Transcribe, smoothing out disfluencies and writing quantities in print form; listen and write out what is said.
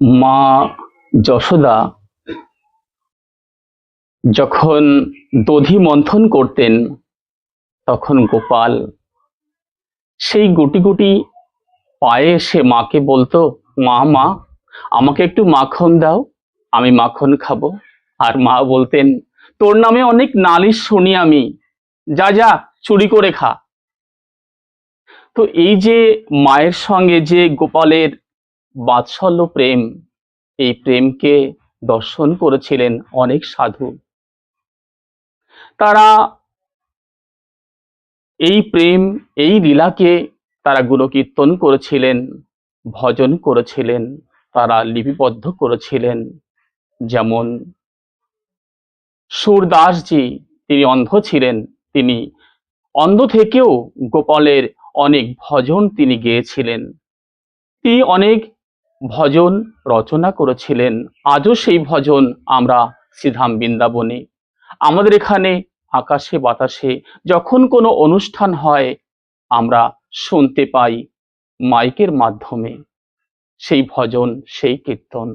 মা যশোদা যখন দধি মন্থন করতেন, তখন গোপাল সেই গুটি গুটি পায়ে এসে মাকে বলতো, মা মা আমাকে একটু মাখন দাও, আমি মাখন খাবো। আর মা বলতেন, তোর নামে অনেক নালিশ শুনি আমি, যা যা চুরি করে খা। তো এই যে মায়ের সঙ্গে যে গোপালের বাৎসল্য প্রেম, এই প্রেমকে দর্শন করেছিলেন অনেক সাধু। তারা এই প্রেম, এই লীলাকে তারা গুণকীর্তন করেছিলেন, ভজন করেছিলেন, তারা লিপিবদ্ধ করেছিলেন। যেমন সুরদাসজি, তিনি অন্ধ ছিলেন, তিনি অন্ধ থেকেও গোপালের অনেক ভজন তিনি গেয়েছিলেন। তিনি অনেক ভজন রচনা করেছিলেন। আজও সেই ভজন আমরা শ্রীধাম বৃন্দাবনে, আমাদের এখানে আকাশে বাতাসে যখন কোনো অনুষ্ঠান হয়, আমরা শুনতে পাই মাইকের মাধ্যমে সেই ভজন, সেই কীর্তন।